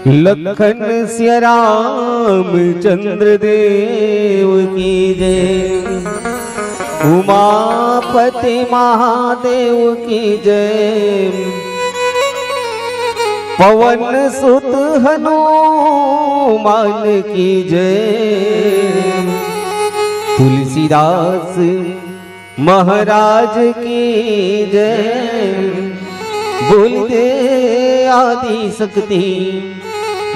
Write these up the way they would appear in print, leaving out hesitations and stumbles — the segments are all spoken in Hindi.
लखन सिया राम चंद्र देव की जय, उमापति महादेव की जय, पवन सुत हनुमान की जय, तुलसीदास महाराज की जय, बोल दे आदि शक्ति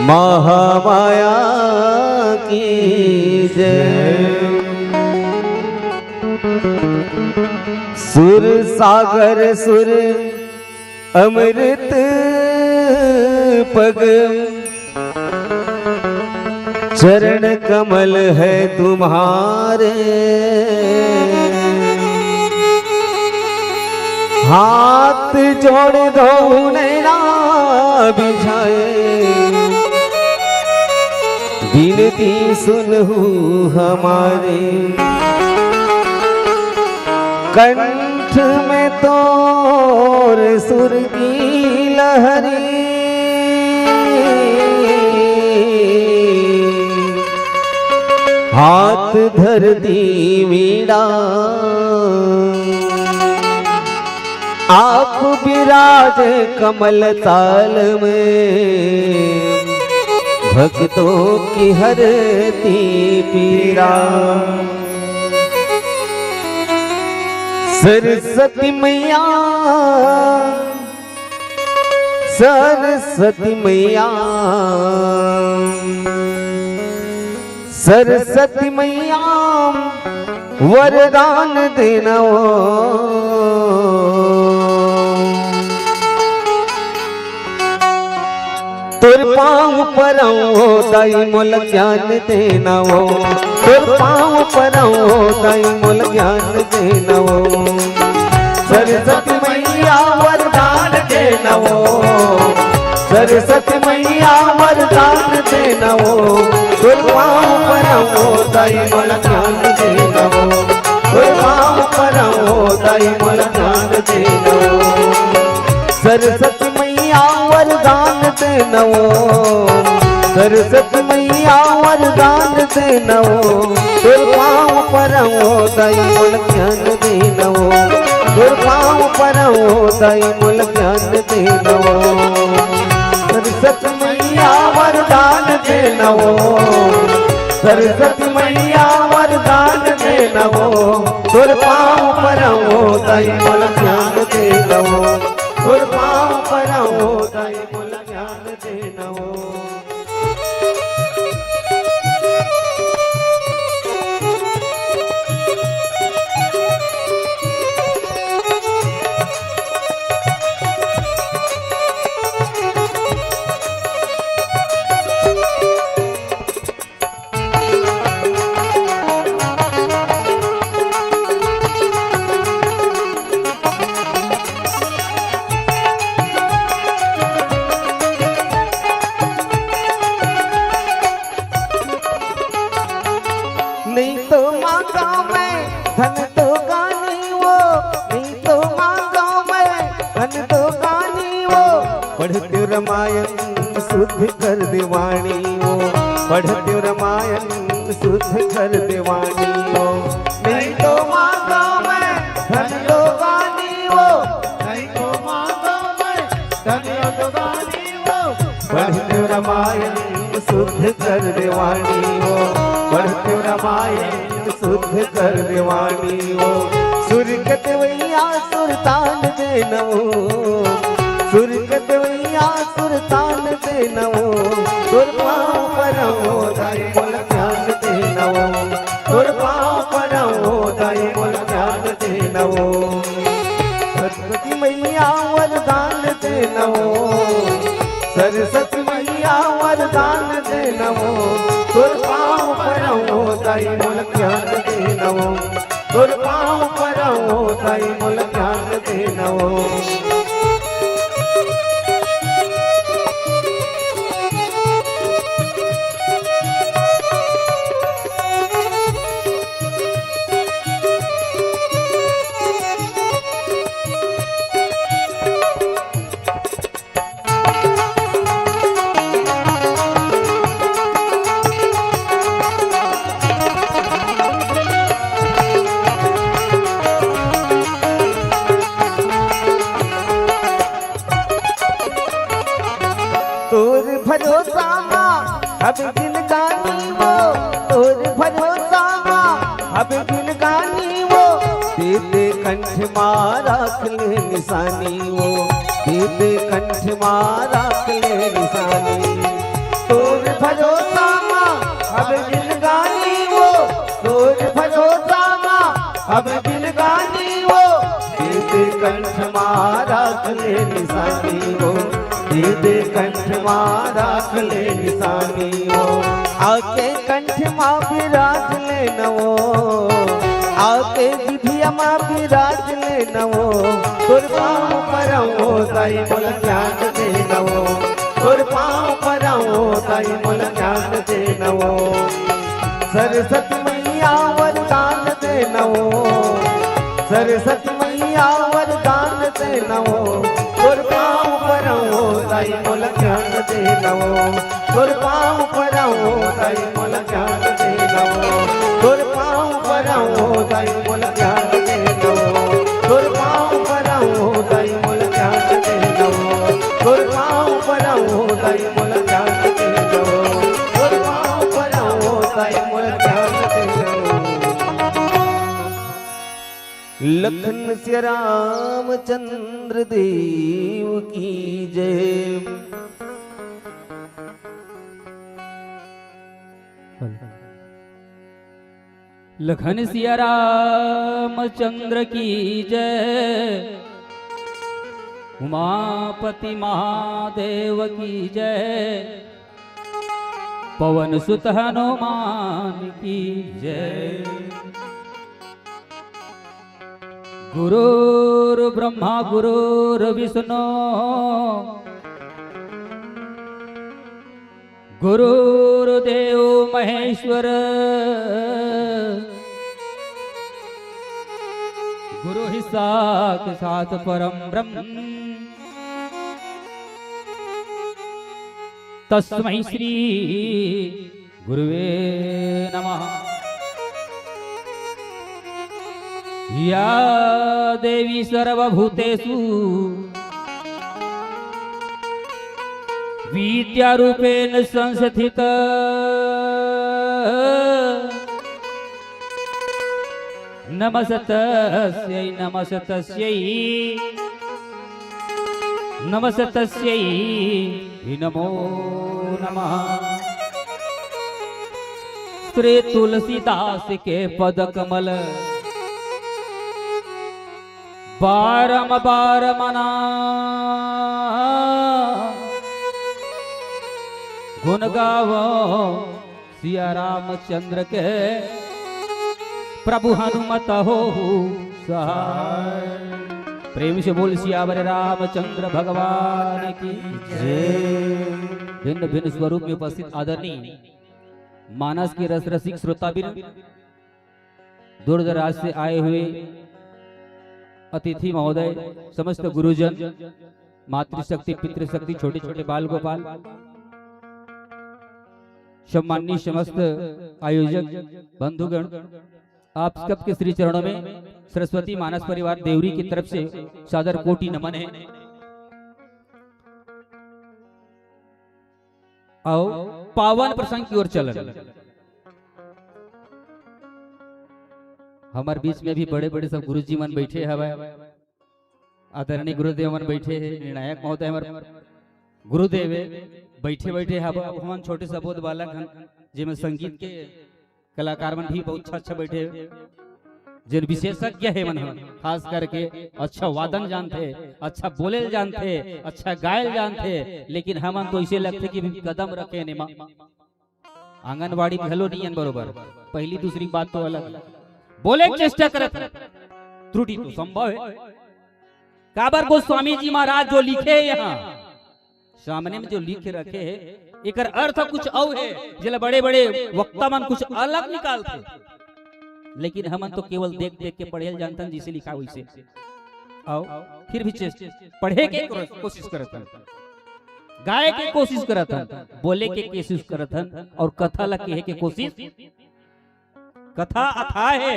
महामाया की जय। सुर सागर सुर अमृत पग, चरण कमल है तुम्हारे, हाथ जोड़ दो नैना बिछाए, विनती सुनहु हमारे, कंठ में तोर सुर की लहरी, हाथ धर दी वीणा, आप विराजे कमल ताल में, भक्तों की हरती पीड़ा। सरस्वती मैया सरस्वती मैया, सरस्वती मैया वरदान देना, तुर पाँव परौ दाई मोल ज्ञान देना वो, तुर पाँव परौ दाई मोल ज्ञान देना वो, सरस्वती मैया वरदान देना वो, सरस्वती मैया वरदान देना वो, तुर पाँव परौ दाई मोल ज्ञान देना वो, तुर पाँव परौ दाई मोल ज्ञान देना वो, सरस्वती मैया वरदान देना वो, सरस्वती मैया वरदान देना वो, तुर पाँव परौ दाई मोल ज्ञान देना वो, तुर पाँव परौ दाई मोल ज्ञान देना वो, सरस्वती मैया वरदान देना वो, सरस्वती मैया वरदान देना वो, तुर पाँव परौ दाई मोल ज्ञान देना वो, तुर पाँव परौ दाई मोल ज्ञान देना वो। नहीं तो मांगा मैं धन तो गानी वो, नहीं तो मांगा मैं धन तो गानी वो, पढ़ते रामायण शुद्ध कर देवाणी वो, पढ़ते रामायण शुद्ध कर देवाणी वो, नहीं तो मांगा मैं धन तो गानी वो, नहीं तो मांगा मैं धन तो गानी वो, पढ़ते रामायण शुद्ध कर देवाणी वो, पढ़ते रामायण शुद्ध कर देवानी वो, सुरकत वैया सुरतान देना वो, सुरकत वैया सुरतान देना वो, तुर पाँव परौ दाई मोल ज्ञान देना वो, तुर पाँव परौ दाई मोल ज्ञान देना वो, सरस्वती मैया वरदान देना वो, सरस्वती मैया वरदान देना वो, तुर पाँव परौ दाई मोल ज्ञान देना वो, तुर पाँव परौ दाई मोल ज्ञान देना वो। अब दिल गानी वो तोर भरोसा अब दिल गानी वो दे कंठ मारा ले निशानी वो दे कंठ मारा ले निशानी तोर भरोसा अब दिल गानी वो तोर भरोसा अब दिल गानी वो दे कंठ मारा ले निशानी वो दे कंठ मारा ले निशानी वो आके कंठ माँ विराज ले नवो आके विधिया माँ विराज ले नवो तुर पाँव परवो ताई मोल ज्ञान दे नवो तुर पाँव परवो ताई मोल ज्ञान दे नवो सरस्वती मैया वरदान दे नवो सरस्वती मैया वरदान दे नवो तुर पाँव परवो ताई मोल ज्ञान दे नवो तुर पाँव परवो ताई मोल ज्ञान दे नवो तुर पाँव परवो ताई मोल ज्ञान दे नवो तुर पाँव परवो ताई मोल ज्ञान दे नवो तुर पाँव परवो ताई मोल ज्ञान दे नवो तुर पाँव परवो ताई मोल ज्ञान दे नवो लखन सिया रामचंद्र देव की जय। लखन सिया रामचंद्र की जय उमापति महादेव की जय पवन सुत हनुमान की जय। गुरुर् ब्रह्मा गुरुर्विष्णु गुरुर्देव महेश्वर गुरु ही साक्षात् परम ब्रह्म तस्मै श्री गुरुवे नमः। या देवी सर्वभूतेषु विद्यारूपेण संस्थिता नमस्तस्यै नमस्तस्यै नमस्तस्यै नमो नमः। श्री तुलसीदास के पद कमल बारंबार मना गुण गावो सिया रामचंद्र के प्रभु हनुमत हो सहाय। प्रेम से बोल सियावर रामचंद्र भगवान की जय। भिन्न भिन्न स्वरूप में उपस्थित आदरणीय मानस के रस रसिक श्रोताबिन दूर दराज से आए हुए अतिथि महोदय समस्त गुरुजन मातृशक्ति पितृशक्ति छोटे छोटे बाल गोपाल सम्माननीय समस्त आयोजक बंधुगण आप सबके श्री चरणों में सरस्वती मानस परिवार देवरी की तरफ से सादर कोटि नमन है। आओ पावन प्रसंग की ओर चलन। हमारे बीच में भी बड़े बड़े सब गुरुजी मन बैठे हवे आदरणीय गुरुदेव मन बैठे हैं निर्णायक महोदय हमारे गुरुदेव बैठे बैठे हम छोटे सपोद बालक जिनमें संगीत के कलाकार मन भी बहुत अच्छा बैठे जिन विशेषज्ञ है मन खास करके अच्छा वादन जानते अच्छा बोले जानते अच्छा गायल जानते लेकिन हम तो इसे लगते कि कदम रखे ने आंगनबाड़ी में हेलो नहीं बरोबर पहली दूसरी बात तो अलग बोले चेष्टा करते त्रुटि तो संभव है। काबर गोस्वामी जी महाराज जो लिखे यहाँ सामने में जो लिख रखे है एक अर्थ कुछ और है जिला बड़े बड़े वक्ता मन कुछ अलग निकालते लेकिन हम तो केवल देख देख के पढ़े जानते जिसे लिखा वैसे आओ फिर भी पढ़े के कोशिश करते गाय के कोशिश करते बोले के कोशिश करते और कथा ला कहे के कोशिश कथा अथाह है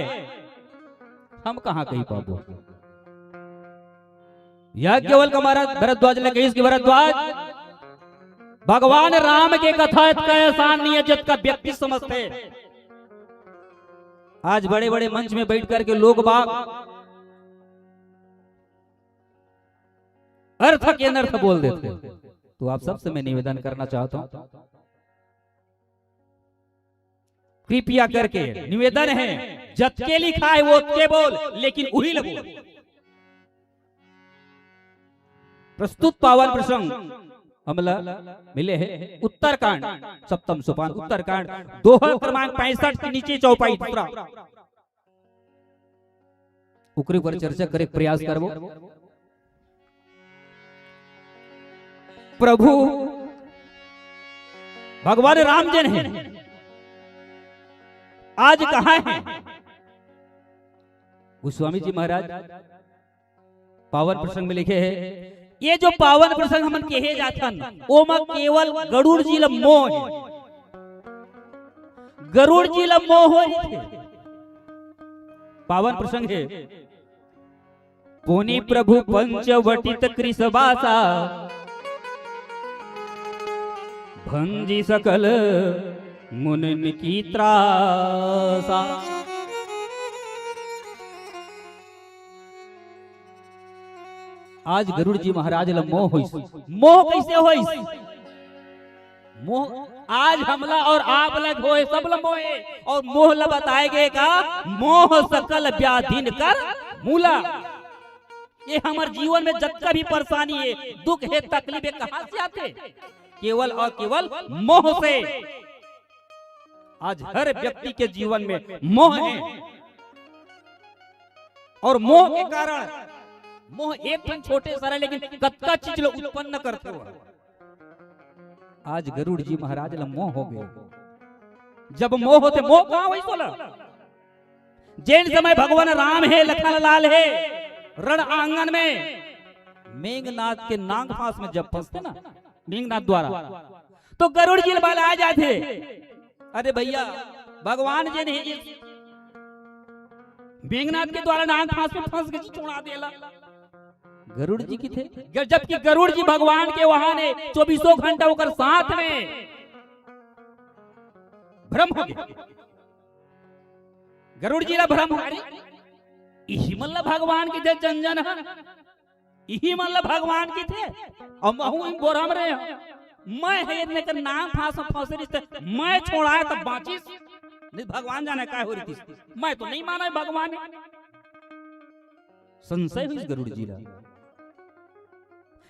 हम कहाँ कही पाबो। यह केवल हमारा भरद्वाज ने कही भरद्वाज भगवान राम के कथा का एहसान नहीं है जिसका व्यक्ति समझते। आज बड़े बड़े मंच में बैठ करके लोग बाग अर्थ के अनर्थ बोल देते। तो आप सबसे मैं निवेदन करना चाहता हूं, कृपया करके निवेदन है, जतके लिखा है वो के बोल, लेकिन उही बोल। प्रस्तुत पावन प्रसंग हमला मिले है उत्तरकांड सप्तम सोपान उत्तरकांड दोहा क्रमांक 65 के नीचे चौपाई दूसरा उकरी पर चर्चा करे प्रयास करबो। प्रभु भगवान राम जन है, आज कहां है? गोस्वामी जी महाराज पावन प्रसंग में लिखे हैं, ये जो पावन प्रसंग हमन कहे जाथन ओ में केवल गरुड़ जी ल मोह है, गरुड़ जी ल मोह है। पावन प्रसंग है, पुनि प्रभु पंचवटित कृषबासा भंजी सकल मुनिन की त्रासा। आज गरुड़ जी महाराज ल मोह होइस। मोह कैसे होइस? मोह आज हमला और आप लग होए सब ल मोहे, और मोह ल बताए गए का मोह सकल व्याधिन कर मूला। ये हमारे जीवन में जितना भी परेशानी है, दुख है, तकलीफ है, कहां से आते? केवल और केवल मोह से। आज हर व्यक्ति के जीवन में मोह है, और मोह के कारण मोह एक छोटे सारे लेकिन कत्का चीज लो उत्पन्न करते हो। आज गरुड़ जी महाराज ल मोह हो गए। जब मोह होते मोह कहां वही सोला। जैन समय भगवान राम है, लखन लाल है, रण आंगन में मेघनाथ के नाग फांस में जब फंसते ना मेघनाथ द्वारा, तो गरुड़ जी वाले आ जाते। अरे भैया भगवान जी ने मेघनाथ के द्वारा नाग फांस में फंस के छोड़ा देला। गरुड़ जी की थे, जबकि गरुड़ जी भगवान के वहां ने 24 घंटा होकर साथ में भ्रम हो गया। गरुड़ जी ला भ्रम हो, यही मतलब भगवान की थे जंजन है, यही मतलब भगवान की थे। और महू बोरम रहे मैं है इतने का नाम फांस फंसे रिश्ते मैं छोड़ाए तब बाँची नहीं। भगवान जाने क्या हो रही थी, मैं तो नहीं माना भगवान। संशय हुई गरुड़ जी ला,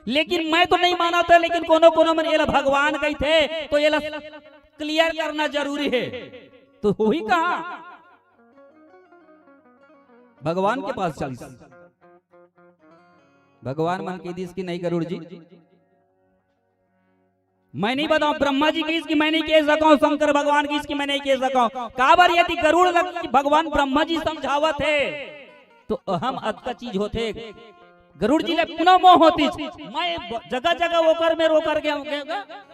लेकिन मैं तो नहीं माना था, लेकिन कोनो कोनो में ये भगवान कही थे तो ये क्लियर करना जरूरी है। तो हो ही कहा भगवान के पास चल। भगवान मन की दिस की नहीं गरुड़ जी, मैं नहीं बताऊं। ब्रह्मा जी की इसकी मैं नहीं कह सका, शंकर भगवान की इसकी मैं नहीं कह सका। काबर यदि गरुड़ भगवान ब्रह्मा जी समझावत है तो अहम अदका चीज होते। गरुड़ जी ने पुनः मोह होती, मैं जगह जगह होकर में रोकर गया,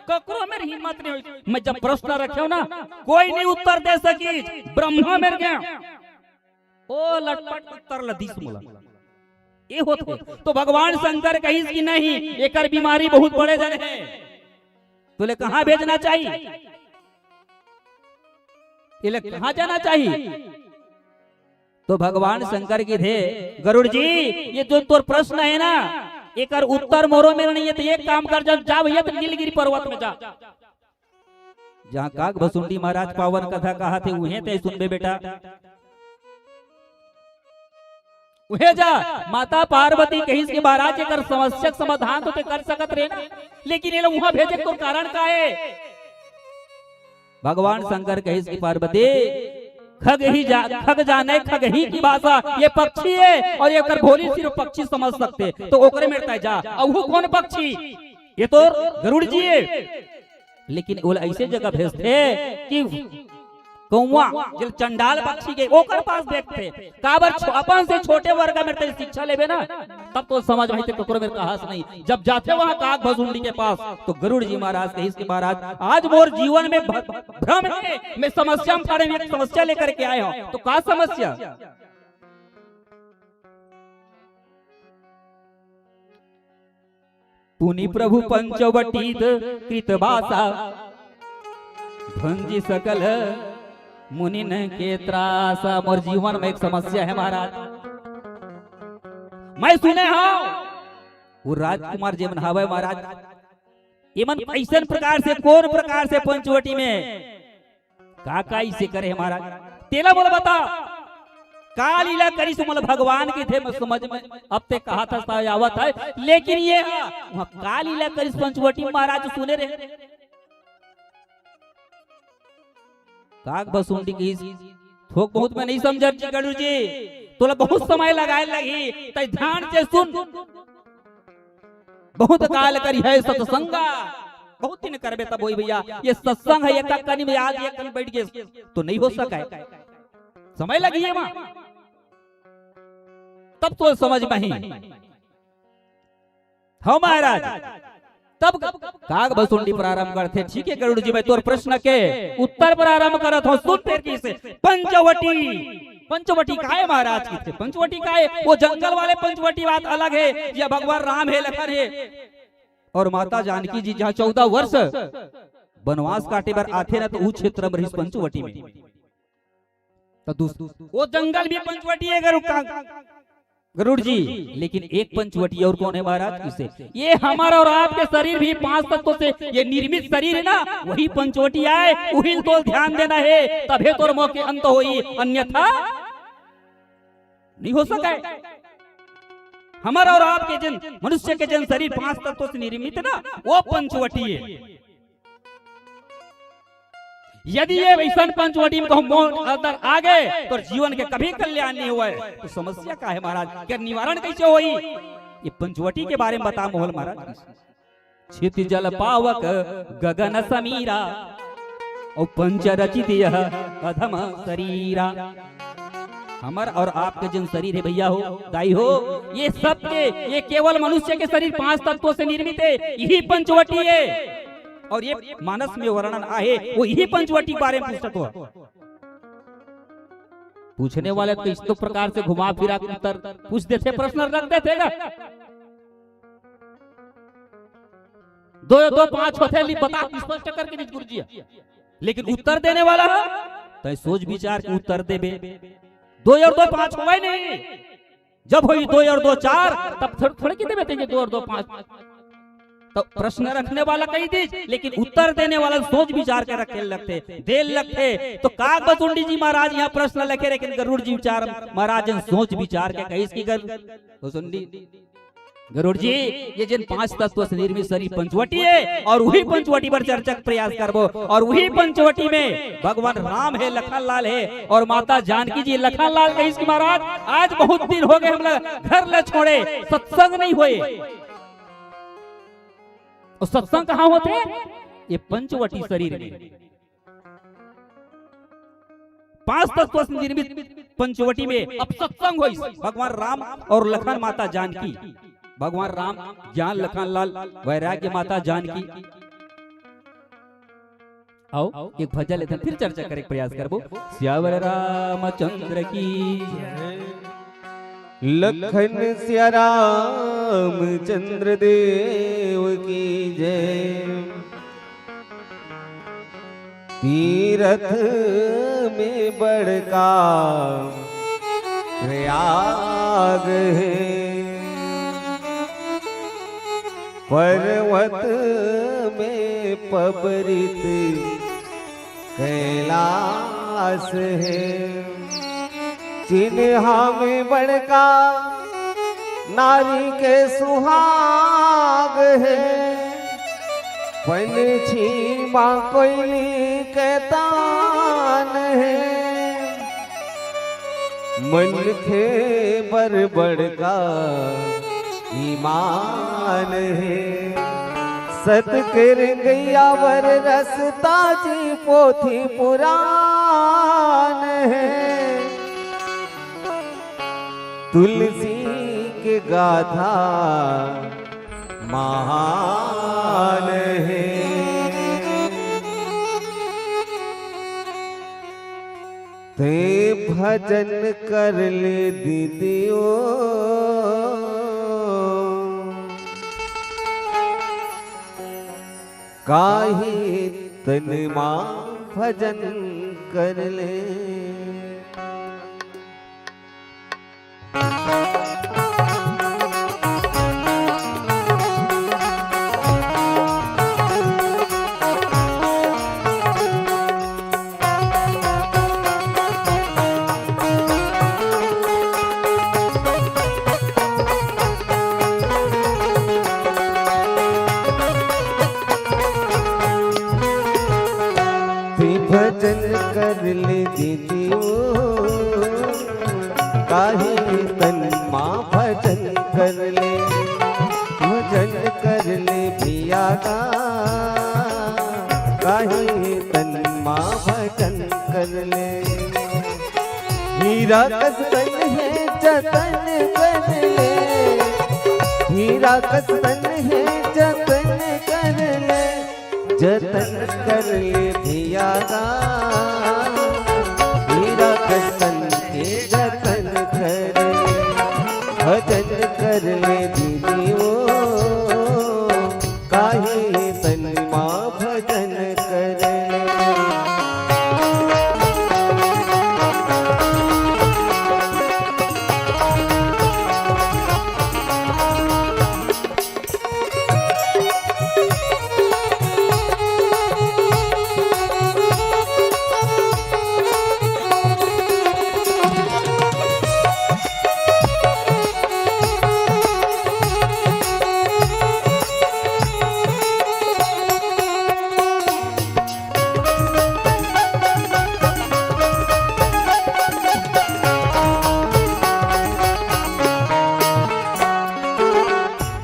ककरो मेरी हिम्मत नहीं हुई। मैं जब प्रश्न रखे ना कोई नहीं उत्तर दे सकी, ब्रह्मा मेरे गया ओ लटपट उत्तर लदीस मोला ये होते। तो भगवान शंकर कहीं की नहीं, एक बीमारी बहुत बड़े जन है, तुले कहां भेजना चाहिए, ये कहां जाना चाहिए? तो भगवान शंकर की थे गरुड़ जी ये जो तोर प्रश्न है ना एक उत्तर मोरो में नहीं है, तो एक काम कर जा भैया तो नीलगिरी पर्वत में जा, जहाँ काग भसुंडी महाराज पावन कथा कहा थे उन्हें ते सुनबे बेटा, उहे जा। माता पार्वती कहीं के महाराज कर समस्या समाधान तो कर सकत रहे ना, लेकिन ये लोग वहां भेजे तो कारण का है? भगवान शंकर कहीं की पार्वती खग जाने खग ही की भाषा, ये पक्षी है और ये कर भोली सिर्फ पक्षी समझ सकते, तो ओकरे में जा। अब वो कौन पक्षी? ये तो गरुड़ जी है। लेकिन वो ऐसे जगह भेजते कि कौवा जल चंडाल पक्षी के ओकर पास देखते, काबर अपन से छोटे वर्ग में शिक्षा लेबे ना तब तो समझ में ककरो में कहास नहीं। जब जाते वहां काग भसुंडी के पास तो गरुड़ जी महाराज कहीं के महाराज आज मोर जीवन में भ्रम है, मैं समस्या में पड़े एक समस्या लेकर के आए हो। तो का समस्या? पुनि प्रभु पंचवटी कृतवासा भंजी सकल मुनि न के त्रासा। मोर जीवन में एक समस्या है महाराज। मैं सुने हाँ वो राजकुमार जी मन हवे महाराज, इमन ऐसा प्रकार से कौन प्रकार से पंचवटी में का इसे करे महाराज। तेला बोला बता का लीला करी सुमल भगवान की थे मैं समझ में अब ते कहा था आवत है, लेकिन ये वहां का लीला करी पंचवटी में महाराज सुने रहे। काग बसुंडी की थोक बहुत में नहीं समझ गणु जी, तोला बहुत समय लगाए लगी तै ध्यान से सुन। बहुत काल करी है सत्संगा, बहुत दिन करबे तब वही भैया ये सत्संग है। एक कनी में आज एक कनी बैठ गए तो नहीं हो सका है, समय लगी है वहां तब तो समझ में ही हाँ महाराज। तब काग बसुंडी प्रारंभ करते। ठीक है गरुड़ जी, मैं तोर प्रश्न के उत्तर प्रारंभ करत हूं। सुन तेर की से पंचवटी, पंचवटी का है महाराज की थे। पंचवटी का है वो जंगल वाले पंचवटी बात अलग है। यह भगवान राम है, लखन है और माता जानकी जी जहाँ 14 वर्ष वनवास काटे पर आते ना तो उस क्षेत्र में पंचवटी में तो वो जंगल भी पंचवटी है गरुड़ जी। लेकिन एक पंचवटी और कौन है महाराज किसे? ये हमारा और आपके शरीर भी 5 तत्वों से ये निर्मित शरीर है ना, वही पंचवटी आए। वही तो ध्यान देना है तभी तो मौके अंत होई, अन्यथा नहीं हो सका। हमारा और आपके जन मनुष्य के जन शरीर 5 तत्वों से निर्मित है ना, वो पंचवटी है। यदि ये वैसन पंचवटी में कहूं अंदर आ गए तो जीवन के कभी कल्याण नहीं हुआ है। तो समस्या का है महाराज, क्या निवारण कैसे होई? ये पंचवटी के बारे में बता मोहल महाराज। क्षिति जल पावक गगन समीरा और पंच रचित यह अधम शरीरा। हमार और आपके जन शरीर है भैया हो दाई हो, ये सब के ये केवल मनुष्य के शरीर 5 तत्वों से निर्मित है। यही पंचवटी है और ये मानस में वर्णन आहे वो यही पंचवटी के बारे में पुस्तक हो। पूछने वाले तो इस तो प्रकार से घुमा फिरा उत्तर पूछ देते, प्रश्न रख देते ना। 2 5 होते बता स्पष्ट करके गुरु जी, लेकिन उत्तर देने वाला तो सोच विचार के उत्तर देबे। 2 और 2 5 हुआ नहीं, जब हुई 2 और 2 4 तब थोड़े की देबे 2 और 2 5। तो प्रश्न रखने वाला कही थी, लेकिन उत्तर देने वाला सोच विचार के रखे लगते देर लगते। तो काग बसुंडी जी महाराज यहाँ प्रश्न लिखे, लेकिन गरुड़ जी विचार महाराज सोच विचार के कही इसकी बसुंडी गरुड़ जी ये जिन 5 तत्व से निर्मित शरीर पंचवटी है और वही पंचवटी पर चर्चा प्रयास करबो। और वही पंचवटी में भगवान राम है, लखन लाल है और माता जानकी जी। लखन लाल कही इसकी महाराज आज बहुत दिन हो गए हम लोग घर ले छोड़े, सत्संग नहीं हुए। और सत्संग कहाँ होते हैं? ये पंचवटी शरीर में 5 तत्व से निर्मित पंचवटी में अब सत्संग हुई। भगवान राम और लखन माता जानकी, भगवान राम ज्ञान लखन लाल वैराग्य माता जानकी। आओ एक भजन लेते फिर चर्चा करे प्रयास करबो। श्यावर रामचंद्र की लखन सिया रामचंद्र देव की जय। तीरथ में बड़का प्रयाग है, पर्वत में पबरित कैलाश है। चिन्हा में बड़का नारी के सुहाग है, पंछी माँ कोयली के तान है। मन के बड़का ईमान है, सतकर गैया वर रसता जी पोथी पुराण है। तुलसी के गाथा महान है, ते भजन कर ले दीदियों। काही तन मां भजन कर ले। भजन कर ले दीदी काही तन मां भजन कर ले। भजन कर ले पिया का काही तन मां भजन कर ले। हीरा कस्तन है जतन कर ले। हीरा कस्तन है जतन कर ले। जतन कर ले भिया का हीरा कस्तन के जतन कर ले। भजन कर ले दीदी वो काही तन मां भजन कर ले।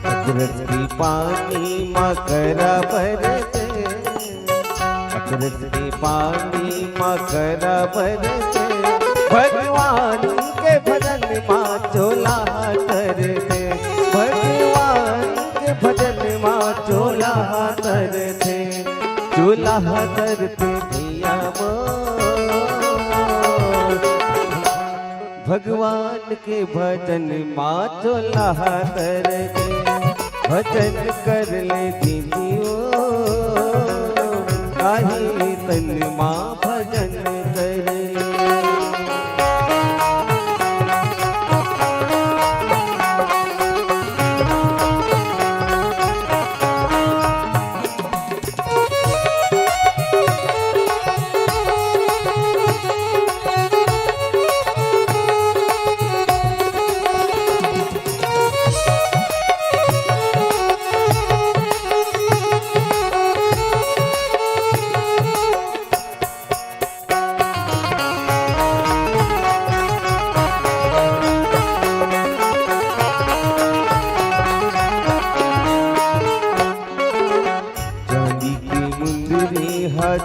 अकरस की पानी मकरा बरसे। अकरस की पानी मकरा बरसे। भगवान के भजन मां चोला कर दे। भगवान के भजन मां चोला कर दे। चोला करते भैया भगवान के भजन मां चोला कर दे। भजन कर ले दीदी काही तन मां भजन कर ले।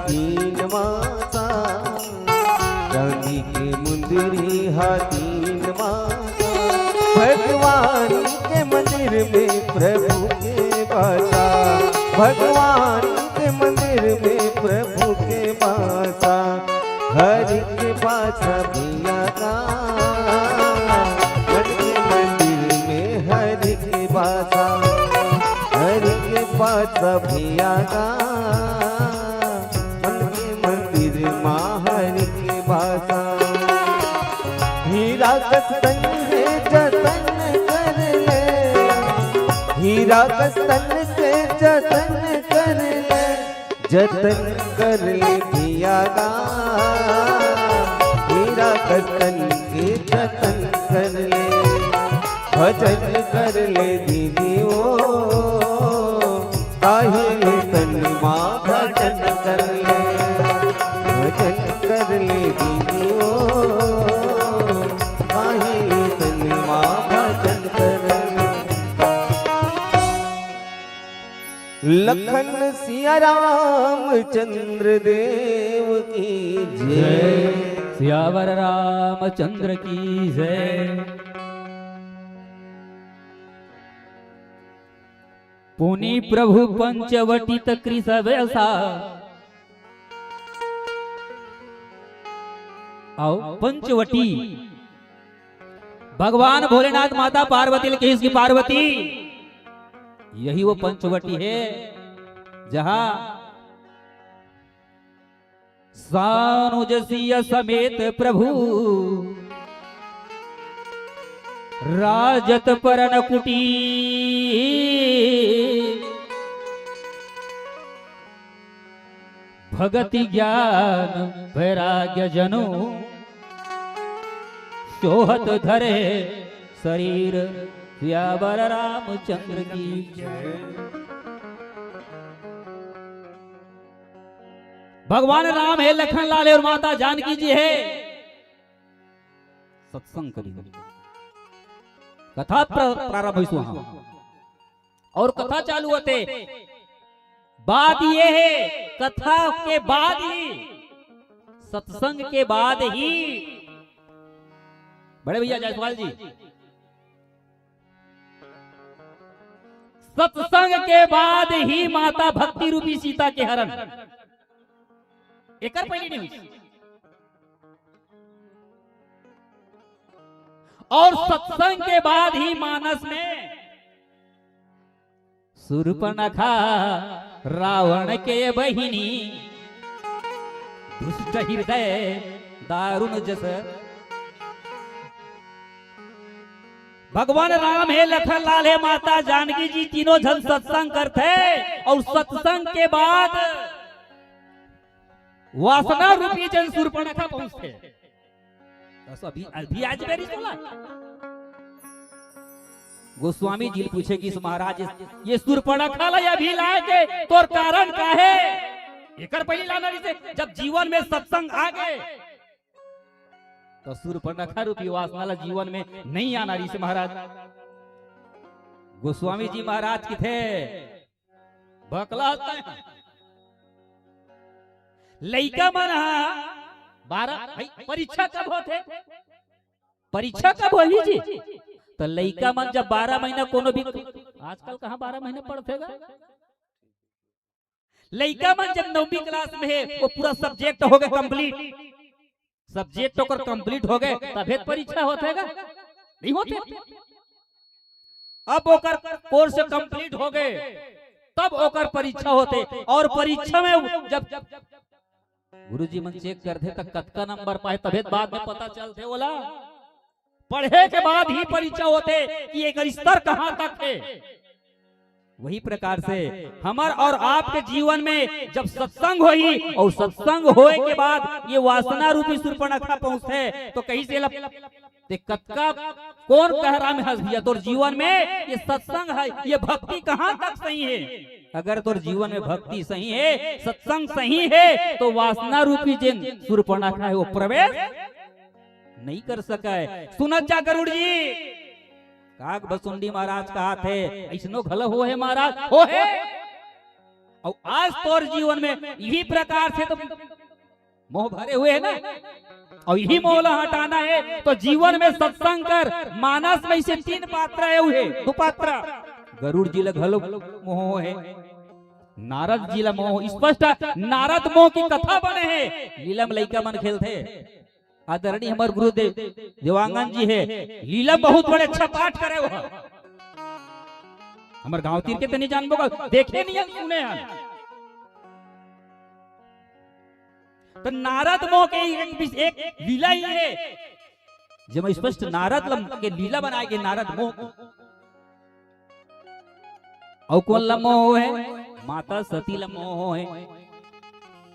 तीन माता चांदी के मुंदरी तीन माता। भगवान के मंदिर में प्रभु के बासा। भगवान के मंदिर में प्रभु के बासा। हरि के बासा भैया का मन के मंदिर में हरि के बासा। हरि के बासा भैया का हरि के बासा। हीरा कस्तन है जतन कर ले। हीरा कस्तन के जतन कर ले। जतन कर ले भिया का हीरा कस्तन के जतन कर ले। भजन कर ले दीदी ओ काही तन मां भजन कर ले। भजन कर ले दीदी काही तन मां भजन कर ले। लखन सिया रामचंद्र देव की जय। सियावर रामचंद्र की जय। पुनि प्रभु पंचवटी तक्री सबैसा। आओ पंचवटी भगवान भोलेनाथ माता पार्वती की इसकी पार्वती यही वो पंचवटी है जहां सानुज सिय समेत प्रभु राजत परन कुटी भगति ज्ञान वैराग्य जनु सोहत धरे शरीर सियावर रामचंद्र की जय। भगवान राम है, लखन लाल है और माता जानकी जी है। सत्संग करिए, कथा प्रारंभ हुई वहां और कथा चालू होते। बात ये है कथा के बाद ही, सत्संग के बाद ही, बड़े भैया जायसवाल जी, सत्संग के बाद ही माता भक्ति रूपी सीता के हरण एक पहली नहीं हुई। और सत्संग के बाद ही मानस में शूर्पणखा रावण के बहिनी दुष्ट हृदय दारुण जस। भगवान राम है, लखन लाल है, माता जानकी जी, तीनों जन सत्संग करते और सत्संग के बाद वासना रूपी जन शूर्पणखा पहुंचते। अभी आज मेरी सुना गोस्वामी जी पूछे कि महाराज ये शूर्पणखा अभी लाए के तोर कारण का है? एकर पहली लाना से जब जीवन में सत्संग आ गए तो शूर्पणखा रूपी वासना जीवन में नहीं आना रही से महाराज। गोस्वामी जी महाराज की थे बकला लइका मन 12 परीक्षा कब होते? परीक्षा कब होगी जी? तो लइका मन जब 12 महीना कोनो भी, आजकल कहां 12 महीने पढ़तेगा। लइका मन जब 9वीं क्लास में है, वो पूरा सब्जेक्ट हो गए कंप्लीट, सब्जेक्ट होकर कंप्लीट हो गए तभी परीक्षा होतेगा, नहीं होते। अब ओकर कोर्स कंप्लीट हो गए तब ओकर परीक्षा होते। और परीक्षा में जब गुरुजी मन चेक करते तक कतका नंबर पाए तभी बाद में पता चलते। बोला पढ़े के बाद ही परीक्षा होते कि एक स्तर कहां तक है। वही प्रकार से हमार और आपके जीवन में जब सत्संग होई और सत्संग होए के बाद ये वासना रूपी शूर्पणखा पहुंचते तो कहीं से ते कतका कौन कह रहा में हंस दिया। तोर जीवन में ये सत्संग है, ये भक्ति कहां तक सही है? अगर तोर जीवन में भक्ति सही है, सत्संग सही है, तो वासना रूपी जिन शूर्पणखा है वो प्रवेश नहीं कर सका है। सुनत जा गरुड़ जी, काक बसुंडी महाराज कहा थे ऐसनो घल हो है महाराज, हो है। और आज तोर जीवन में यही प्रकार से तो मोह भरे हुए है ना, और यही मोह हटाना है तो जीवन में सत्संग कर। मानस में से 3 पात्र है, 2 पात्र गरुड़ जी ला घलो मोह है, नारद जी ला मोह स्पष्ट। नारद मोह की कथा बने है, लीलम लइका मन खेलते। आदरणीय हमारे गुरुदेव देवांगन जी है, लीला बहुत बड़े अच्छा पाठ करे वो। हमारे गांव तीर के तो नहीं जानबो, देखे नहीं सुने हैं। तो नारद मोह के एक लीला ही है, जब स्पष्ट नारद के लीला बनाए गए। नारद मोह और कौन लमोह है? माता सती लमोह है।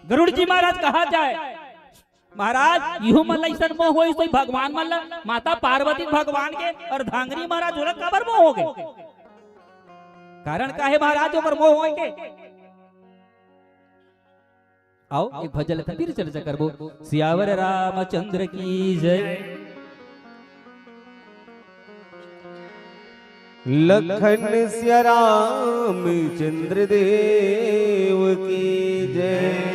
गरुड़ जी महाराज कहा जाए महाराज यू मन मोह हो तो भगवान मन माता पार्वती भगवान के और धांगरी महाराज होला कबर मोह हो गए। कारण का है महाराज ओकर मोह होए के? आओ एक भजन फिर चर्चा करबो। सियावर रामचंद्र की जय। लखन सिया रामचंद्र देव की जय।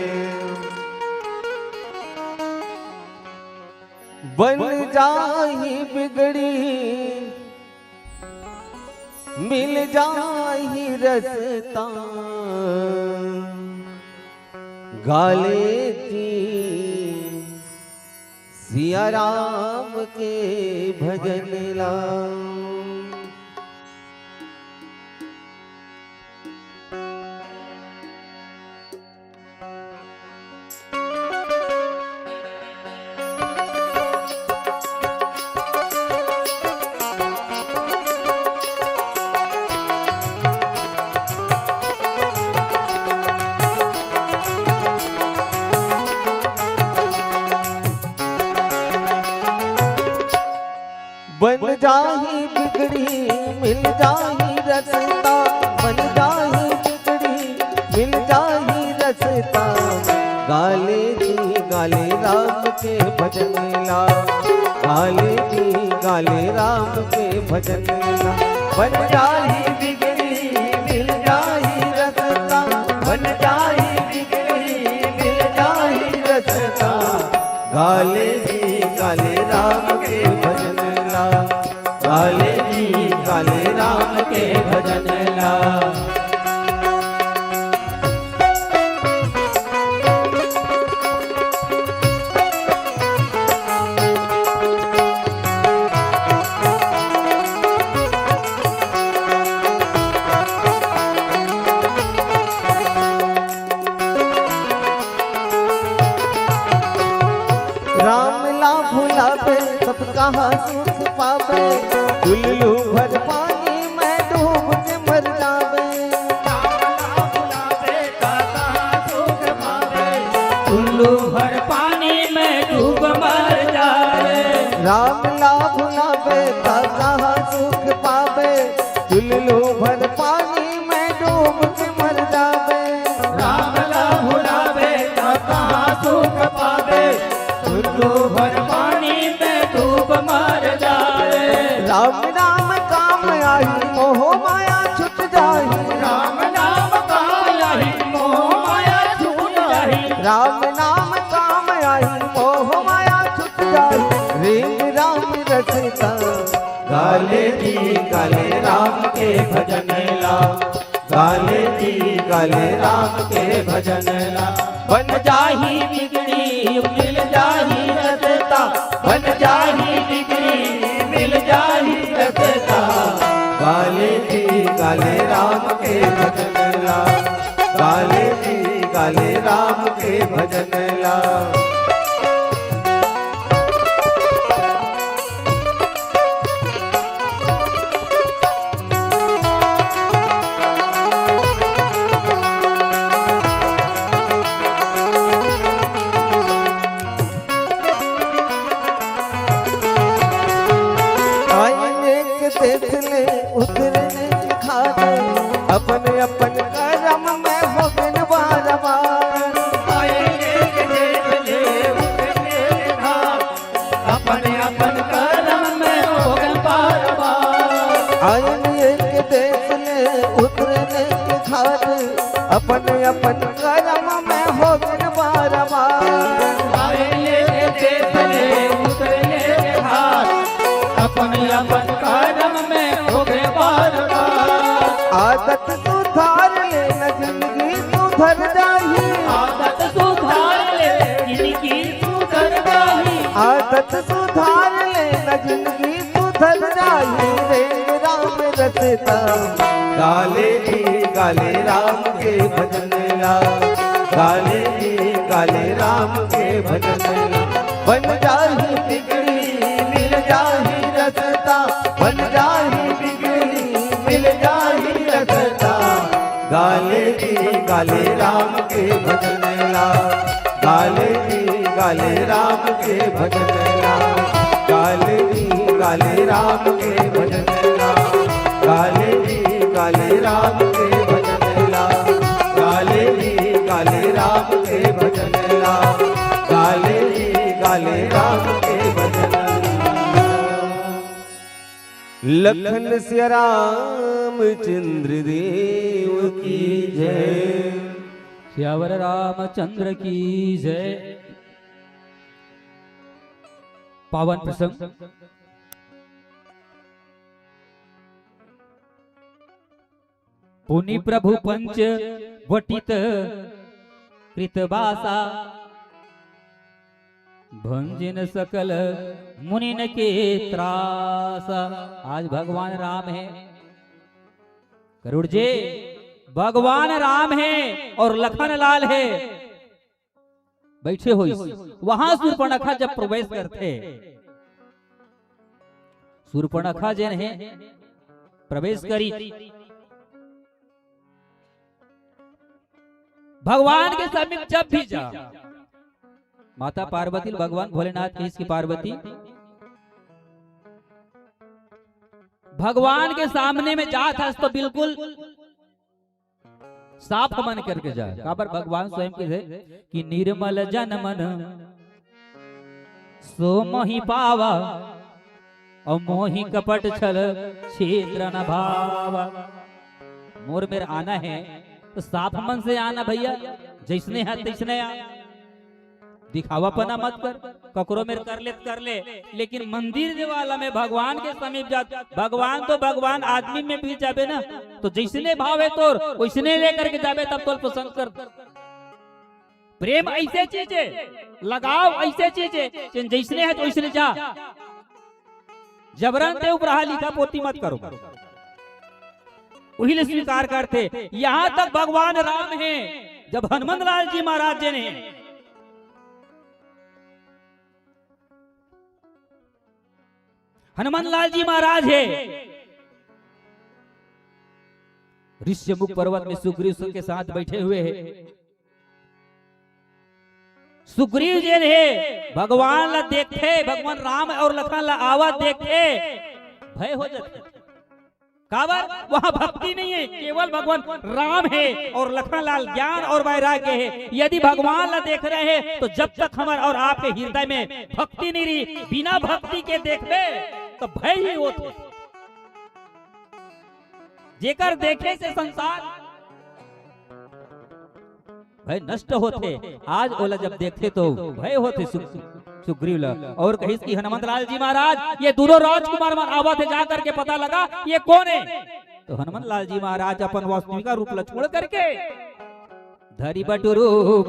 बन जाही बिगड़ी मिल जाही रसता, गाले की सिया राम के भजन ला। बन जाही बिगड़ी मिल जाही रसता, बन जाही बिगड़ी मिल जाही रसता। गाले जी गाले राम के भजन ला, गाले जी गाले राम के भजन ला। बन जाही बिगड़ी मिल जाही रसता, बन जाही बिगड़ी मिल जाही रसता। गाले जी गाले राम के भजन ला, गाले जी गाले राम के भजन ला। राम ला भुलावे सब कहाँ सुख पावे, उल्लू भर पानी में डूब के मर जावे। उल्लू भर पानी में डूब मर जाए। राम ला भुलावे सब कहाँ सुख पावे, उल्लू भर पानी में डूब के मर जावे। राम ला भुलावे तो कहाँ सुख पावे, उल्लू भर पानी में डूब मर जाए। राम नाम काम आई मोह माया छुट जाही, राम नाम काम आई मोह माया छूट जाही। राम नाम काम आई मोह माया छुट जाही। रेम राम रचता, गाले जी गाले राम के भजन ला, गाले जी गाले राम के भजन ला। बन जाही बिगड़ी मिल जाही रसता, बन जाही बिगड़ी मिल जाही रसता। गाले जी गाले राम के भजन ला, गाले जी गाले राम के भजन ला। देख ले उतरने खाते, अपने अपन करम में हो बिन बार बार। अपने अपन करम में हो गए बार बार। आयन एक देख ले उतरने खाते, अपने अपन करम में हो बिन बार बार। अपने अपन कर्म में हो गए बार बार। आदत सुधार ले न जिंदगी सुधर जाही, आदत सुधार ले जिंदगी सुधर जाही। आदत सुधार ले न जिंदगी सुधर जाही। रेम राम रचता, गाले जी गाले राम के भजन ला, गाले जी गाले राम के भजन ला। बन जाही बिगड़ी मिल जाही रसता, बन जाही बिगड़ी मिल जाही रसता। गाले जी गाले राम के भजन ला, गाले जी गाले राम के भजन ला, गाले जी गाले राम के भजन ला, गाले जी गाले राम के भजन ला, गाले जी गाले राम के भजन ला, गाले जी गाले राम के भजन ला। लखन सिया रामचंद्र देव की जय, श्यावर रामचंद्र की जय। पावन प्रसंग पुनि प्रभु पंच वटित कृतवासा, भंजन सकल मुनिन के त्रासा। आज भगवान राम है करुण जी, भगवान राम है और लखन लाल है बैठे हो। वहां सूर्पणखा जब प्रवेश करते, सूर्पणखा जन है प्रवेश करी, भगवान के समीप जब भी जा, माता पार्वती भगवान भोलेनाथ की इसकी पार्वती भगवान के सामने में जात हस तो बिल्कुल साफ मन करके जा। काबर भगवान स्वयं कहे कि निर्मल जन मन सो मोहि पावा और मोहि कपट छल क्षेत्र न भावा। मोर मेरा आना है तो साफ मन से आना भैया, जैसने है तैसने आ, दिखावापना मत कर, ककरो मेरे कर ले, लेकिन मंदिर जे वाला में भगवान के समीप जा। भगवान तो भगवान आदमी में भी जाबे ना, तो जैसने भाव है तोर वैसने लेकर के जाबे तब तो पसंद कर। प्रेम ऐसे चीज है, लगाव ऐसे चीज है, जैसने है तो वैसने जा। जबरन ते ऊपर लिखा पोती मत करो, वही स्वीकार करते। यहाँ तक भगवान राम है, जब हनुमान लाल जी महाराज जी ने हनुमान लाल जी महाराज है ऋष्यमुख पर्वत में सुग्रीव के साथ बैठे हुए हैं। सुग्रीव जी ने भगवान ला देखते, भगवान राम और लखन ला आवाज देखते भय हो जाते। काबर वहां भक्ति नहीं है, केवल भगवान राम है और लखनलाल ज्ञान और वैराग्य है। यदि भगवान ला देख रहे हैं तो जब तक हमारे और आपके हृदय में भक्ति नहीं रही, बिना भक्ति के देखबे तो भय ही होते। जेकर देखे से संसार भय नष्ट होते। आज ओला जब देखते तो भय होते सुग्रीव ला। और कही कि हनुमान लाल जी महाराज ये दोनों राजकुमार मन आवा थे, जा करके पता लगा ये कौन है। तो हनुमान लाल जी महाराज अपन वास्तविक रूप ला छोड़ करके धरी बटु रूप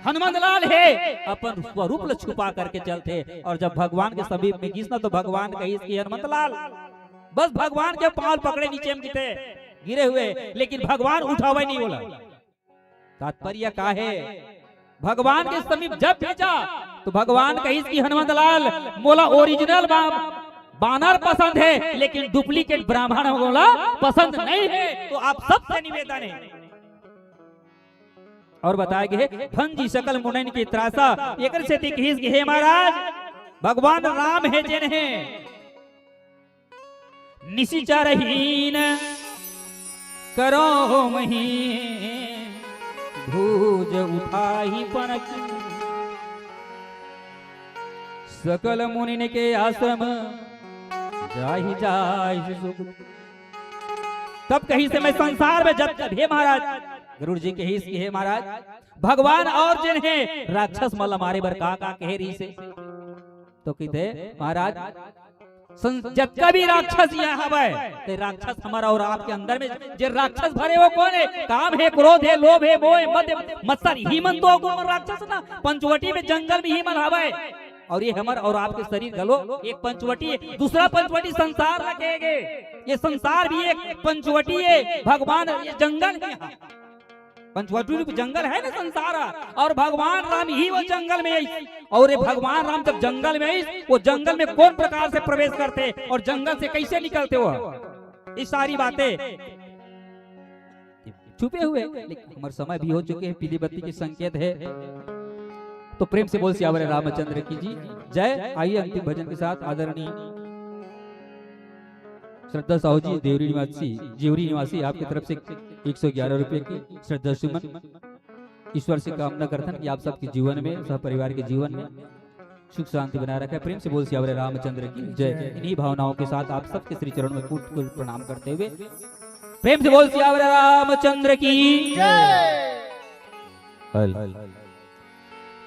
हनुमान लाल है अपन स्वरूप ला छुपा करके चलते। और जब भगवान के समीप में घिसना तो भगवान कही कि हनुमान लाल, बस भगवान के पांव पकड़े नीचे में गिरे हुए, लेकिन भगवान उठावे नहीं बोला। तात्पर्य का है भगवान के समीप जब भेजा तो भगवान कही कि हनुमान लाल मोला ओरिजिनल बानर पसंद है, लेकिन डुप्लीकेट ब्राह्मण मोला पसंद नहीं है। तो आप सबसे निवेदन है। और बताए गए भंजी सकल मुनन की त्रासा एक से कि हे महाराज भगवान राम है जिन है निशिचरहीन करो मही भूज उठाही पनक सकल मुनि के आश्रम जाहि जाहि सुख। तब कहीं से मैं संसार में जब हे महाराज गरुड़ जी कही कि हे महाराज भगवान और जिन है राक्षस मल हमारे बर का कह रही से। तो कहते महाराज जब भी राक्षस यहाँ हवे ते राक्षस हमारा और आपके अंदर में जे राक्षस भरे वो कौन है? काम है, क्रोध है, लोभ है, मोह है, मद है, मत्सर ही मन तो राक्षस ना। पंचवटी में जंगल में ही मन हवे और ये हमार और आपके शरीर गलो एक पंचवटी है, दूसरा पंचवटी संसार लगेगे। ये संसार भी एक पंचवटी है, भगवान ये जंगल है, पंचवटी जंगल है ना संसार, और भगवान राम ही वो जंगल में आई। और ये भगवान राम जब जंगल में आई वो जंगल में कौन प्रकार से प्रवेश करते और जंगल से कैसे निकलते वो इस सारी बातें छुपे हुए। लेकिन हमारे समय भी हो चुके हैं, पीली बत्ती की संकेत है। तो प्रेम से बोल सियावर रामचंद्र की जी जय। आइए अंतिम भजन के साथ आदरणीय श्रद्धा साहू जी जेवरी निवासी आपकी तरफ से 111 रुपए की श्रद्धा सुमन ईश्वर से कामना करते हैं कि आप सबके जीवन में, सब परिवार के जीवन में सुख शांति बनाए रखे। प्रेम से बोल सियावर रामचंद्र की जय। इन्हीं भावनाओं के साथ आप सबके श्री चरणों में कूट कूट प्रणाम करते हुए प्रेम से बोल सियावर रामचंद्र की जय।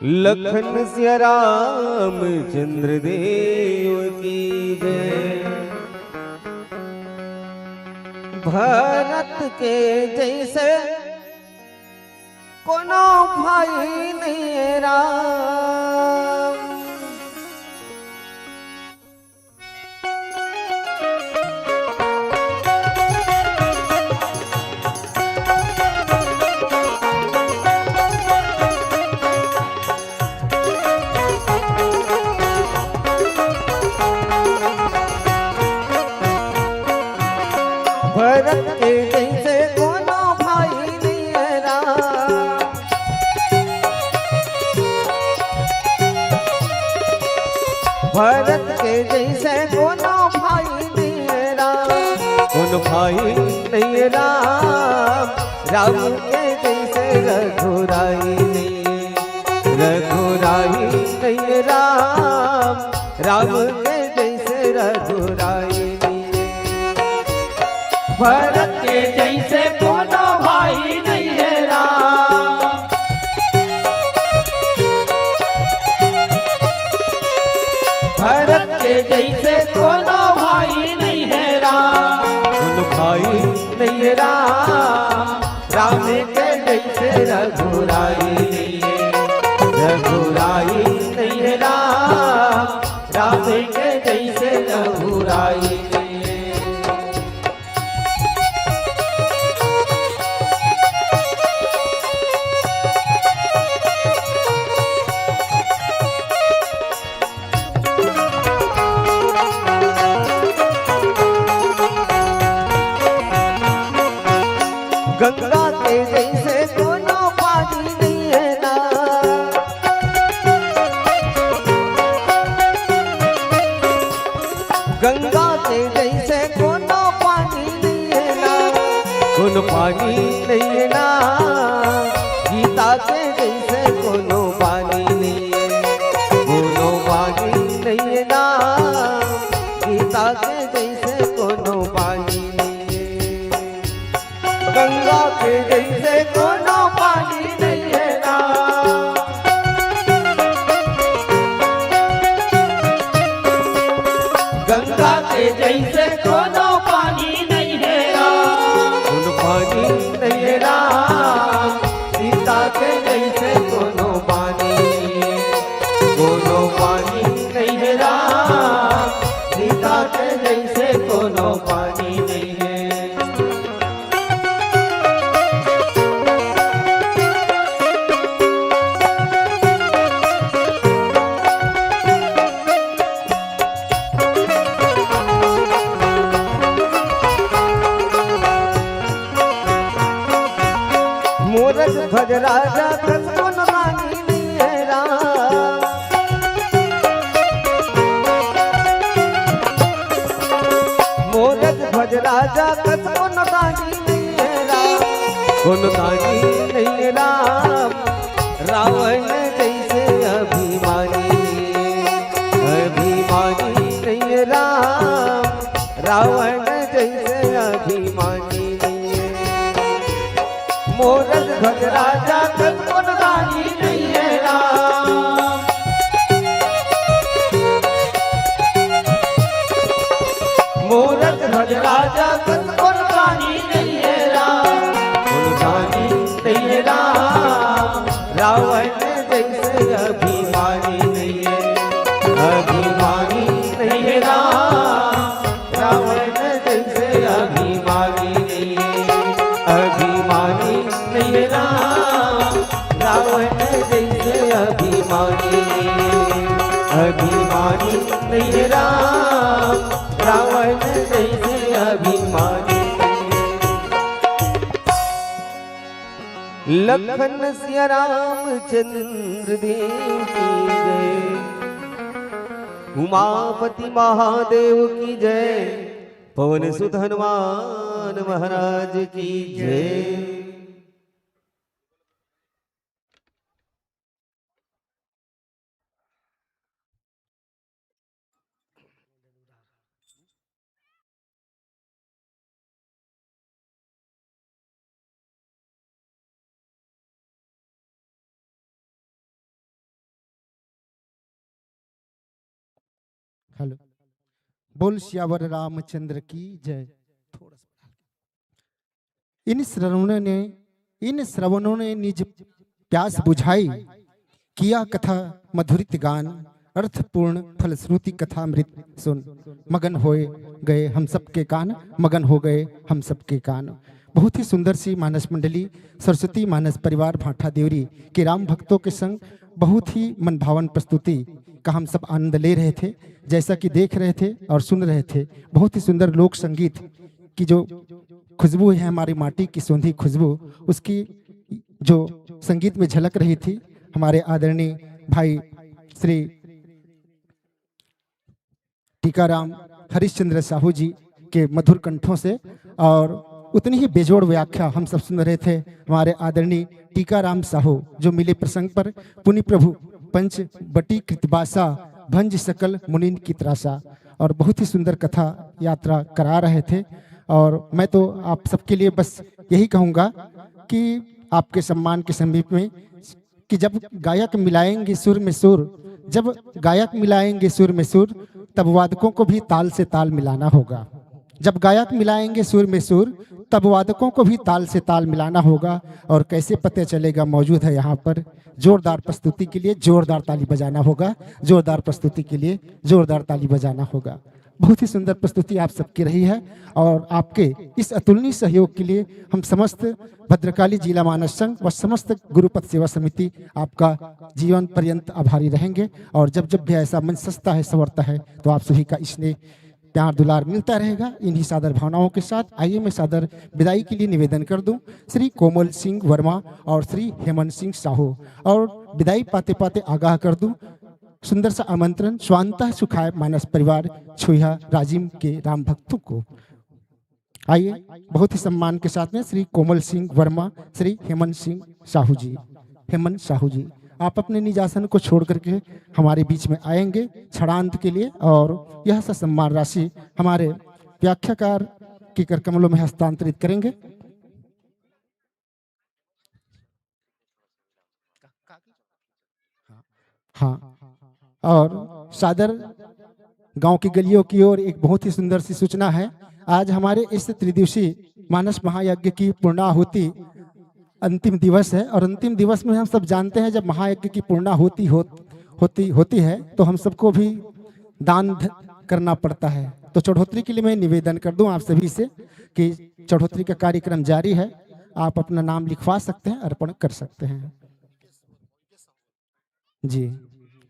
लखन सिया रामचंद्र देव की जय। भरत के जैसे कोनो भाई नहीं राम। भरत के जैसे कोनो भाई नहीं राम। भरत के जैसे कोनो भाई नहीं राम, कोनो भाई नहीं राम, राम के जैसे रघुराई नहीं, रघुराई नहीं राम, राम के जैसे रघुराई नहीं। भरत के जैसे कोनो भाई नहीं है राम, भरत के जैसे कोनो भाई नहीं है राम, कोनो भाई नहीं राम, राम के जैसे रघुराई नहीं, रघुराई नहीं राम, राम के जैसे रघुराई नहीं। गंगा के जैसे कोनो पानी नहीं है ना, गंगा के जैसे कोनो पानी नहीं है ना, कोनो पानी नहीं है ना, गीता के जैसे कोनो पानी नहीं है, कोनो पानी नहीं है ना, गीता के जैसे कोनो पानी नहीं है। गंगा के जैसे कोनो पानी नहीं है ना, गंगा के जैसे कोनो पानी नहीं है राम, कोनो पानी नहीं है राम, सीता के जैसे कोनो पानी नहीं है, कोनो पानी नहीं है राम, सीता के जैसे कोनो पानी नहीं है। मोरज ध्वज राजा कस कोनो रानी नहीं है राम, मोरज ध्वज राजा कस कोनो रानी नहीं है राम, कोनो रानी नहीं है राम, रावण जैसे अभिमानी, अभिमानी नहीं है राम, रावण जैसे अभिमानी नहीं है। मोरज ध्वज राजा कस कोनो रानी नहीं है राम, मोरज ध्वज राजा कस कोनो रानी नहीं है राम, कोनो रानी नहीं है राम, रावण जैसे अभिमानी नहीं है, अभिमानी नहीं है राम, रावण जैसे अभिमानी नहीं है, अभिमानी नहीं है राम, रावण जैसे अभिमानी नहीं है, अभिमानी नहीं है राम, रावण जैसे अभिमानी नहीं है। लखन सिया रामचंद्र देव की जय, उमापति महादेव की जय, पवन सुत हनुमान महाराज की जय। हेलो, बोल श्यावर रामचंद्र की जय। थोड़ा सा इन श्रवणों ने निज प्यास बुझाई, किया कथा मधुरित गान, अर्थपूर्ण फलश्रुति कथा मृत सुन, मगन होए गए हम सबके कान, मगन हो गए हम सबके कान। बहुत ही सुंदर सी मानस मंडली सरस्वती मानस परिवार भाठा देवरी के राम भक्तों के संग बहुत ही मनभावन प्रस्तुति का हम सब आनंद ले रहे थे, जैसा कि देख रहे थे और सुन रहे थे। बहुत ही सुंदर लोक संगीत की जो खुशबू है, हमारी माटी की सौंधी खुशबू, उसकी जो संगीत में झलक रही थी। हमारे आदरणीय भाई श्री टीकाराम हरिश्चंद्र साहू जी के मधुर कंठों से, और उतनी ही बेजोड़ व्याख्या हम सब सुन रहे थे हमारे आदरणीय टीकाराम साहू, जो मिले प्रसंग पर पुनि प्रभु पंच बटी कृतबासा भंज सकल मुनिन की त्रासा, और बहुत ही सुंदर कथा यात्रा करा रहे थे। और मैं तो आप सबके लिए बस यही कहूँगा कि आपके सम्मान के समीप में कि जब गायक मिलाएंगे सुर में सुर, जब गायक मिलाएंगे सुर में सुर, तब वादकों को भी ताल से ताल मिलाना होगा। जब गायक मिलाएंगे सुर में सुर, तब वादकों को भी ताल से ताल मिलाना होगा। और कैसे पता चलेगा मौजूद है यहाँ पर? जोरदार प्रस्तुति के लिए जोरदार ताली बजाना होगा, जोरदार प्रस्तुति के लिए जोरदार ताली बजाना होगा। बहुत ही सुंदर प्रस्तुति आप सबकी रही है, और आपके इस अतुलनीय सहयोग के लिए हम समस्त भद्रकाली जिला मानस संघ व समस्त गुरुपथ सेवा समिति आपका जीवन पर्यंत आभारी रहेंगे। और जब जब भी ऐसा मंच सजता है संवरता है तो आप सभी का स्नेह प्यार दुलार मिलता रहेगा। इन्हीं सादर भावनाओं के साथ आइए मैं सादर विदाई के लिए निवेदन कर दूं श्री कोमल सिंह वर्मा और श्री हेमंत सिंह साहू, और विदाई पाते पाते आगाह कर दूं सुंदर सा आमंत्रण स्वांतः सुखाय मानस परिवार छुहा राजिम के राम भक्तों को। आइए बहुत ही सम्मान के साथ में श्री कोमल सिंह वर्मा, श्री हेमंत सिंह साहू जी। हेमंत साहू जी, आप अपने निज आसन को छोड़ करके हमारे बीच में आएंगे क्षणांत के लिए, और यह सा सम्मान राशि हमारे व्याख्याकार के कर कमलों में हस्तांतरित करेंगे। हाँ, और सादर गांव की गलियों की ओर एक बहुत ही सुंदर सी सूचना है। आज हमारे इस त्रिदिवसीय मानस महायज्ञ की पूर्णाहुति अंतिम दिवस है, और अंतिम दिवस में हम सब जानते हैं जब महायज्ञ की पूर्णाहुति होती है तो हम सबको भी दान करना पड़ता है। तो चढ़ोतरी के लिए मैं निवेदन कर दूं आप सभी से कि चढ़ोतरी का कार्यक्रम जारी है, आप अपना नाम लिखवा सकते हैं, अर्पण कर सकते हैं जी।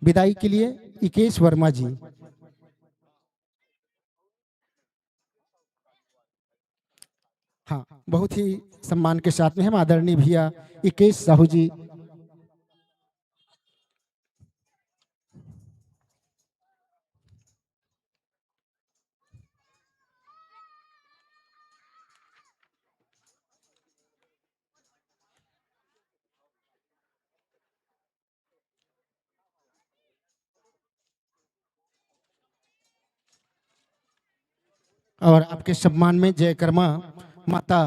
विदाई के लिए इकेश वर्मा जी। हाँ, बहुत ही सम्मान के साथ में हम आदरणीय भैया इकेश साहू जी। और आपके सम्मान में जयकर्मा माता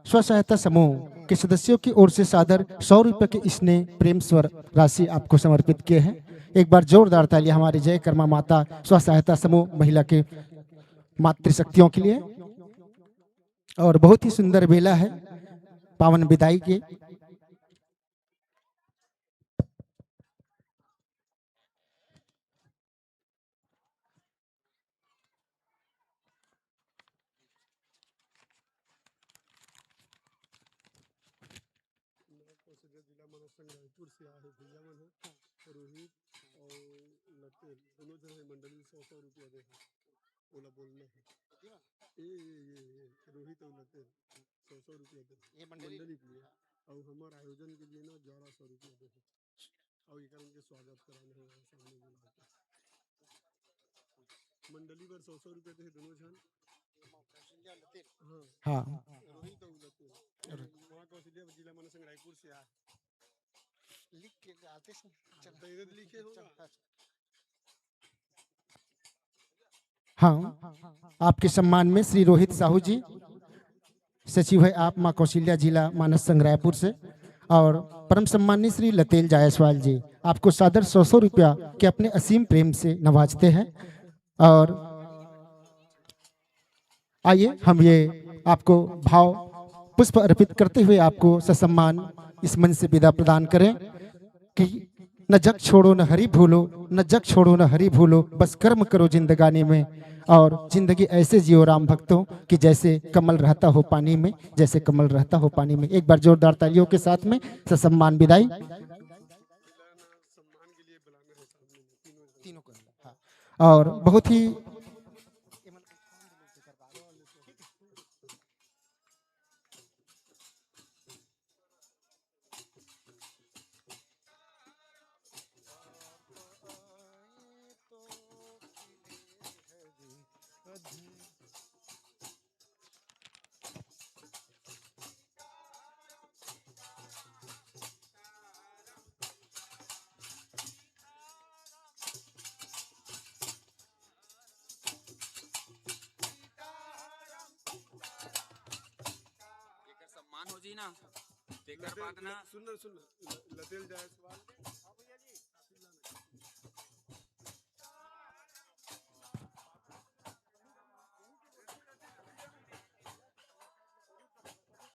स्व सहायता समूह के सदस्यों की ओर से सादर 100 रुपए के स्नेह प्रेम स्वर राशि आपको समर्पित किए हैं। एक बार जोरदार ताली हमारी जयकर्मा माता स्व सहायता समूह महिला के मातृशक्तियों के लिए। और बहुत ही सुंदर बेला है पावन विदाई के। जिला मानस संघ रायपुर से आए भैया मन है रोहित और लते दोनों जन है मंडली 100 रुपया दे बोला बोलना है ये रोहित और लते 100 रुपया दे ये मंडली के लिए और हमारे आयोजन के लिए ना 1100 रुपया दे और ये कारण के स्वागत कराने हैं सामने बुला के मंडली पर 100 रुपया दे दोनों जन। हाँ, रोहित और लते वहाँ कौशल्या जिला मानस संघ रायपुर से आए लिख के आते लिखे होगा। हाँ, आपके सम्मान में श्री रोहित साहू जी सचिव है आप माँ कौशल्या जिला मानस संघ रायपुर से, और परम सम्मानीय श्री लतेल जायसवाल जी आपको सादर 100 रुपया के अपने असीम प्रेम से नवाजते हैं। और आइए हम ये आपको भाव पुष्प अर्पित करते हुए आपको ससम्मान इस मंच से विदा प्रदान करें कि न जग छोड़ो न हरि भूलो, न जग छोड़ो न हरि भूलो, बस कर्म करो जिंदगानी में, और जिंदगी ऐसे जियो राम भक्तों कि जैसे कमल रहता हो पानी में, जैसे कमल रहता हो पानी में। एक बार जोरदार तालियों के साथ में ससम्मान विदाई। और बहुत ही एकर सम्मान हो जी ना तेकर बाद ना सुन लतेल जायसवाल